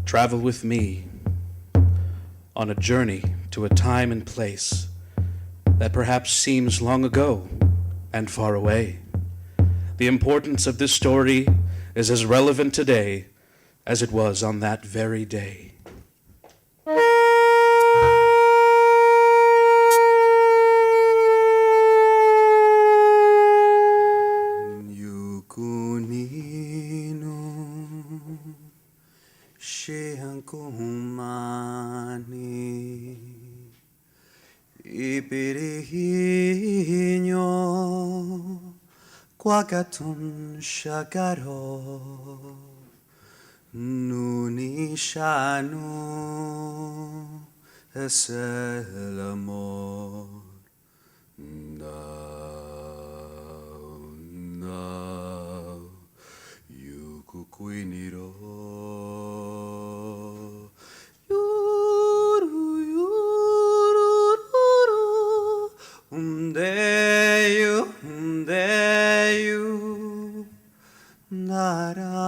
Travel with me on a journey to a time and place that perhaps seems long ago and far away. The importance of this story is as relevant today as it was on that very day. Kumani Ipirihinyo Kwakatun Shakaro Nunishanu Es el amor Now Yukukuiniro Nara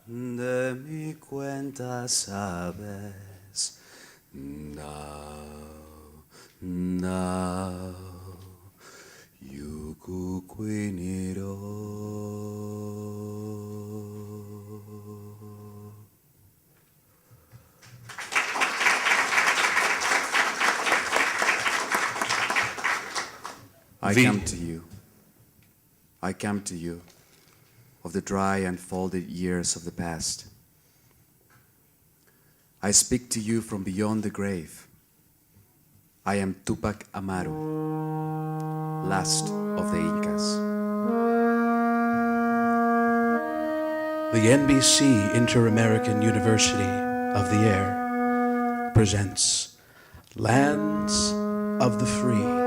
de mi cuenta sabes now Yukukuiniro. I come to you of the dry and folded years of the past. I speak to you from beyond the grave. I am Tupac Amaru, last of the Incas. The NBC Inter-American University of the Air presents Lands of the Free.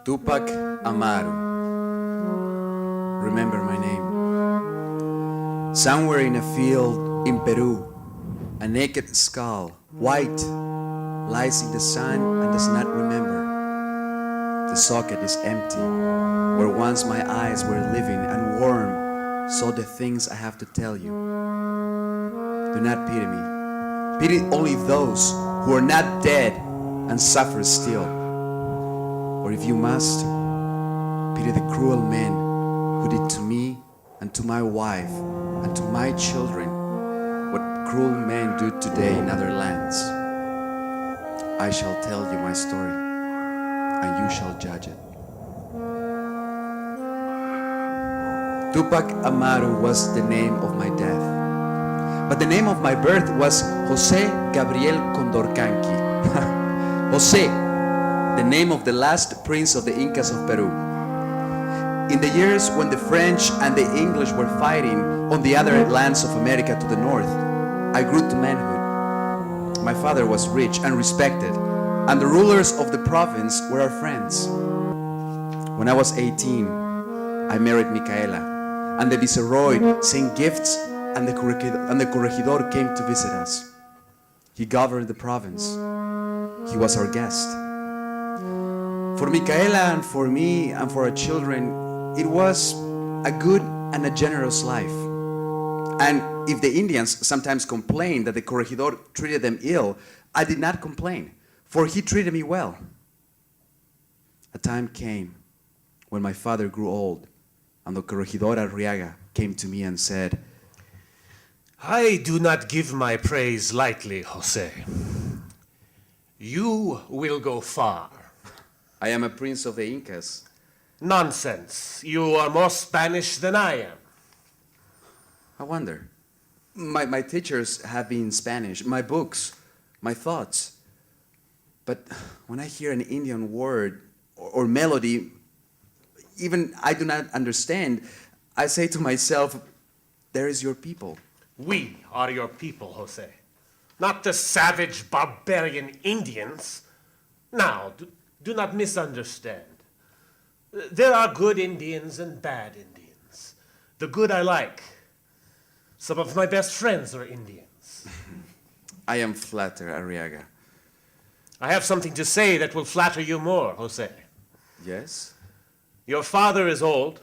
Tupac Amaru. Remember my name. Somewhere in a field in Peru, a naked skull, white, lies in the sun and does not remember. The socket is empty, where once my eyes were living and warm, saw the things I have to tell you. Do not pity me. Pity only those who are not dead and suffer still. Or if you must, pity the cruel men who did to me and to my wife and to my children what cruel men do today in other lands. I shall tell you my story, and you shall judge it. Tupac Amaru was the name of my death, but the name of my birth was José Gabriel Condorcanqui. José, the name of the last prince of the Incas of Peru. In the years when the French and the English were fighting on the other lands of America to the north, I grew to manhood. My father was rich and respected, and the rulers of the province were our friends. When I was 18, I married Micaela, and the viceroy sent gifts, and the corregidor came to visit us. He governed the province. He was our guest. For Micaela and for me and for our children, it was a good and a generous life. And if the Indians sometimes complained that the corregidor treated them ill, I did not complain, for he treated me well. A time came when my father grew old, and the corregidor Arriaga came to me and said, I do not give my praise lightly, Jose. You will go far. I am a prince of the Incas. Nonsense. You are more Spanish than I am. I wonder. My teachers have been Spanish, my books, my thoughts. But when I hear an Indian word or melody, even I do not understand, I say to myself, there is your people. We are your people, Jose. Not the savage, barbarian Indians. Now, do not misunderstand. There are good Indians and bad Indians. The good I like. Some of my best friends are Indians. I am flattered, Arriaga. I have something to say that will flatter you more, Jose. Yes? Your father is old.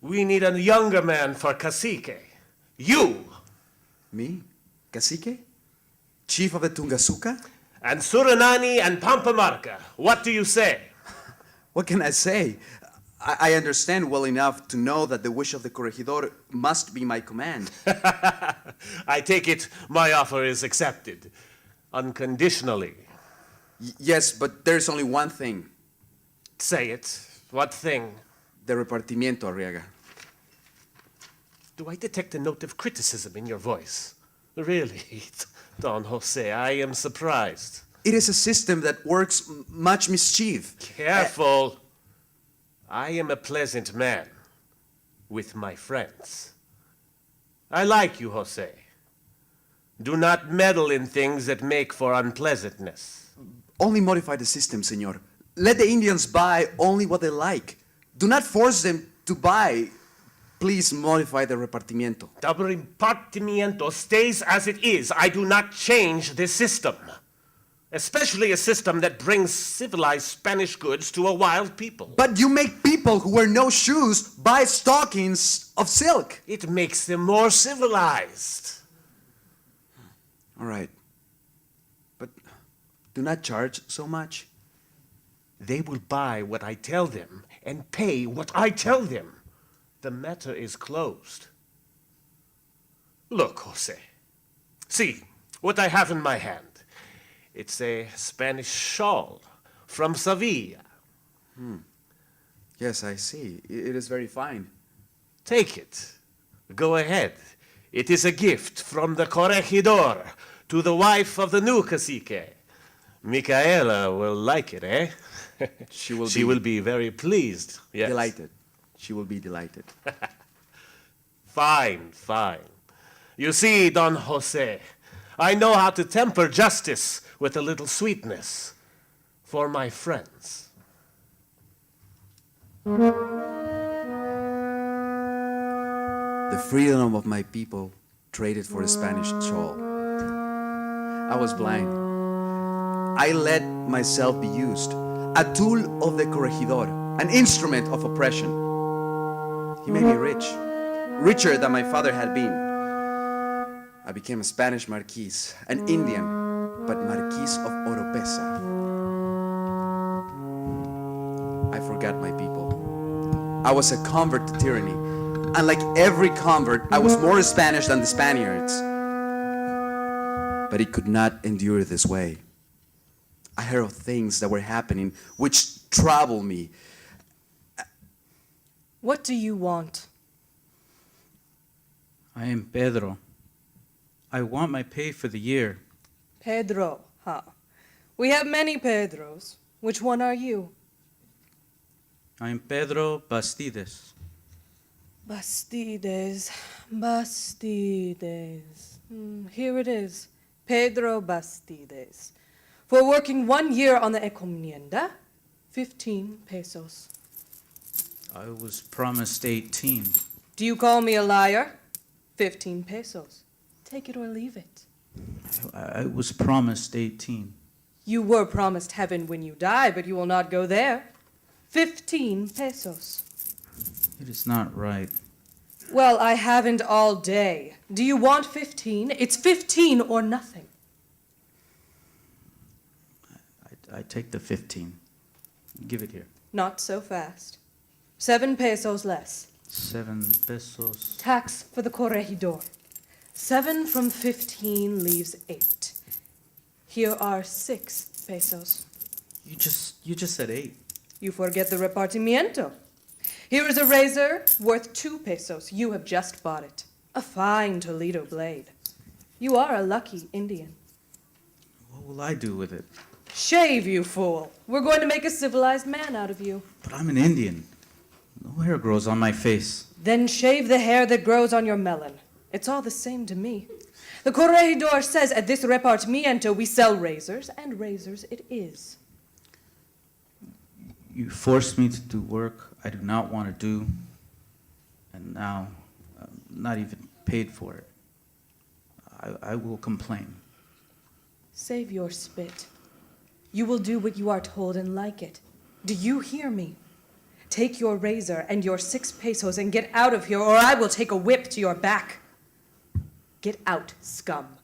We need a younger man for cacique. You Me? Cacique? Chief of the Tungasuka? and Surinani and Pampamarca, what do you say? What can I say? I understand well enough to know that the wish of the corregidor must be my command. I take it my offer is accepted, unconditionally. Yes, but there's only one thing. Say it. What thing? The repartimiento, Arriaga. Do I detect a note of criticism in your voice? Really, Don Jose, I am surprised. It is a system that works much mischief. Careful. I am a pleasant man with my friends. I like you, Jose. Do not meddle in things that make for unpleasantness. Only modify the system, senor. Let the Indians buy only what they like. Do not force them to buy. Please modify the repartimiento. The repartimiento stays as it is. I do not change this system. Especially a system that brings civilized Spanish goods to a wild people. But you make people who wear no shoes buy stockings of silk. It makes them more civilized. All right. But do not charge so much. They will buy what I tell them and pay what I tell them. The matter is closed. Look, Jose. See what I have in my hand. It's a Spanish shawl from Sevilla. Yes, I see. It is very fine. Take it. Go ahead. It is a gift from the corregidor to the wife of the new cacique. Micaela will like it, eh? She will She be will be very pleased. Yes. delighted. She will be delighted. Fine, fine. You see, Don Jose, I know how to temper justice with a little sweetness for my friends. The freedom of my people traded for a Spanish shawl. I was blind. I let myself be used, a tool of the corregidor, an instrument of oppression. He made me rich, richer than my father had been. I became a Spanish marquis, an Indian, but Marquis of Oropesa. I forgot my people. I was a convert to tyranny. And like every convert, I was more Spanish than the Spaniards. But it could not endure this way. I heard of things that were happening which troubled me. What do you want? I am Pedro. I want my pay for the year. Pedro, huh? We have many Pedros. Which one are you? I am Pedro Bastides. Bastides. Here it is. Pedro Bastides. For working 1 year on the encomienda, 15 pesos. I was promised 18. Do you call me a liar? 15 pesos. Take it or leave it. I was promised 18. You were promised heaven when you die, but you will not go there. 15 pesos. It is not right. Well, I haven't all day. Do you want 15? It's 15 or nothing. I take the 15. Give it here. Not so fast. 7 pesos less. 7 pesos. Tax for the corregidor. 7 from 15 leaves 8. Here are 6 pesos. You just said 8. You forget the repartimiento. Here is a razor worth 2 pesos. You have just bought it. A fine Toledo blade. You are a lucky Indian. What will I do with it? Shave, you fool. We're going to make a civilized man out of you. But I'm an Indian. No hair grows on my face. Then shave the hair that grows on your melon. It's all the same to me. The corregidor says at this repartimiento we sell razors, and razors it is. You forced me to do work I do not want to do, and now I'm not even paid for it. I will complain. Save your spit. You will do what you are told and like it. Do you hear me? Take your razor and your 6 pesos and get out of here, or I will take a whip to your back. Get out, scum.